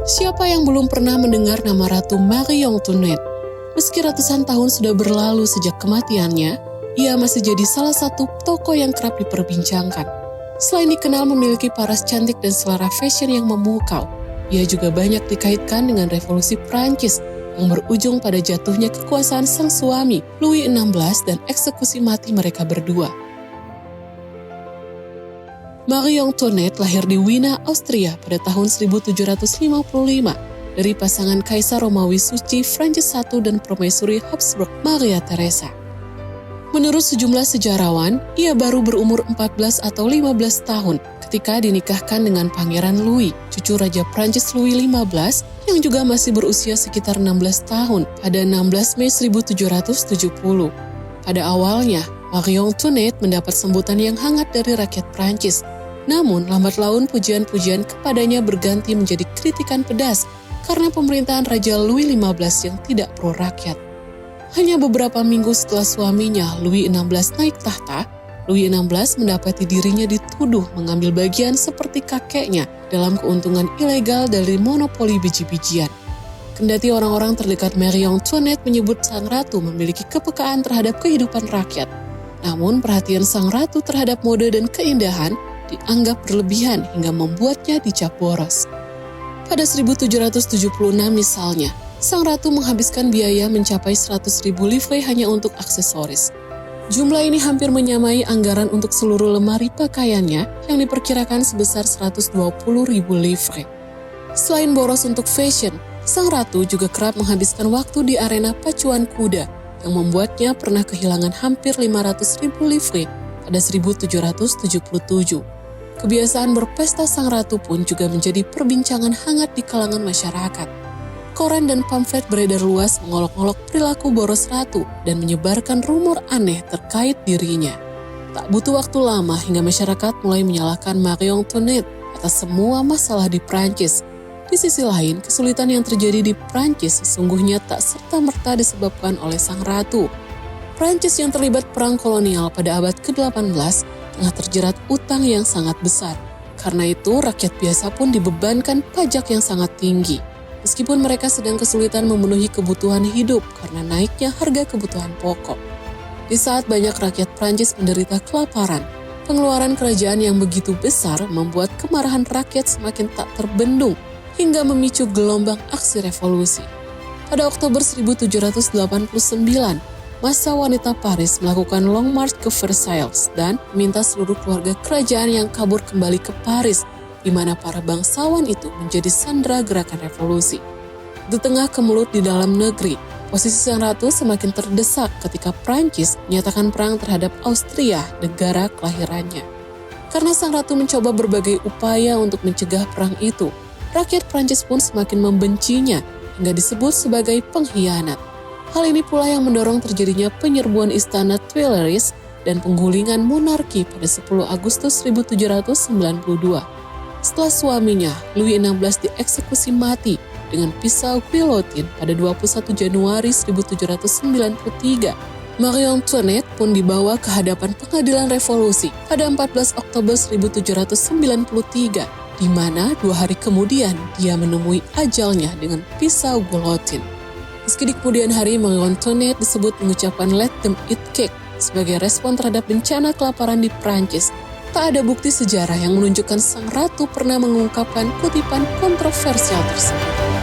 Siapa yang belum pernah mendengar nama Ratu Marie Antoinette? Meski ratusan tahun sudah berlalu sejak kematiannya, ia masih jadi salah satu tokoh yang kerap diperbincangkan. Selain dikenal memiliki paras cantik dan selera fashion yang memukau, ia juga banyak dikaitkan dengan revolusi Prancis yang berujung pada jatuhnya kekuasaan sang suami, Louis XVI, dan eksekusi mati mereka berdua. Marie Antoinette lahir di Wina, Austria pada tahun 1755 dari pasangan Kaisar Romawi suci Francis I dan Permaisuri Habsburg Maria Theresa. Menurut sejumlah sejarawan, ia baru berumur 14 atau 15 tahun ketika dinikahkan dengan Pangeran Louis, cucu Raja Prancis Louis XV yang juga masih berusia sekitar 16 tahun pada 16 Mei 1770. Pada awalnya, Marie Antoinette mendapat sambutan yang hangat dari rakyat Prancis. Namun, lambat laun pujian-pujian kepadanya berganti menjadi kritikan pedas karena pemerintahan Raja Louis XV yang tidak pro rakyat. Hanya beberapa minggu setelah suaminya, Louis XVI naik tahta, Louis XVI mendapati dirinya dituduh mengambil bagian seperti kakeknya dalam keuntungan ilegal dari monopoli biji-bijian. Kendati orang-orang terdekat Marie Antoinette menyebut sang ratu memiliki kepekaan terhadap kehidupan rakyat, namun perhatian sang ratu terhadap mode dan keindahan dianggap berlebihan hingga membuatnya dicap boros. Pada 1776 misalnya, sang ratu menghabiskan biaya mencapai 100.000 livre hanya untuk aksesoris. Jumlah ini hampir menyamai anggaran untuk seluruh lemari pakaiannya yang diperkirakan sebesar 120.000 livre. Selain boros untuk fashion, sang ratu juga kerap menghabiskan waktu di arena pacuan kuda yang membuatnya pernah kehilangan hampir 500.000 livre pada 1777. Kebiasaan berpesta sang ratu pun juga menjadi perbincangan hangat di kalangan masyarakat. Koran dan pamflet beredar luas mengolok-olok perilaku boros ratu dan menyebarkan rumor aneh terkait dirinya. Tak butuh waktu lama hingga masyarakat mulai menyalahkan Marie Antoinette atas semua masalah di Prancis. Di sisi lain, kesulitan yang terjadi di Prancis sesungguhnya tak serta-merta disebabkan oleh sang ratu. Prancis yang terlibat perang kolonial pada abad ke-18 tengah terjerat utang yang sangat besar. Karena itu, rakyat biasa pun dibebankan pajak yang sangat tinggi. Meskipun mereka sedang kesulitan memenuhi kebutuhan hidup karena naiknya harga kebutuhan pokok. Di saat banyak rakyat Prancis menderita kelaparan, pengeluaran kerajaan yang begitu besar membuat kemarahan rakyat semakin tak terbendung hingga memicu gelombang aksi revolusi. Pada Oktober 1789, massa wanita Paris melakukan Long March ke Versailles dan meminta seluruh keluarga kerajaan yang kabur kembali ke Paris, di mana para bangsawan itu menjadi sandera gerakan revolusi. Di tengah kemelut di dalam negeri, posisi sang ratu semakin terdesak ketika Prancis menyatakan perang terhadap Austria, negara kelahirannya. Karena sang ratu mencoba berbagai upaya untuk mencegah perang itu, rakyat Prancis pun semakin membencinya hingga disebut sebagai pengkhianat. Hal ini pula yang mendorong terjadinya penyerbuan istana Tuileries dan penggulingan monarki pada 10 Agustus 1792. Setelah suaminya, Louis XVI dieksekusi mati dengan pisau guillotine pada 21 Januari 1793. Marie Antoinette pun dibawa ke hadapan pengadilan revolusi pada 14 Oktober 1793, di mana 2 hari kemudian dia menemui ajalnya dengan pisau guillotine. Meski di kemudian hari Marie Antoinette disebut mengucapkan "Let them eat cake" sebagai respon terhadap bencana kelaparan di Prancis, tak ada bukti sejarah yang menunjukkan sang ratu pernah mengungkapkan kutipan kontroversial tersebut.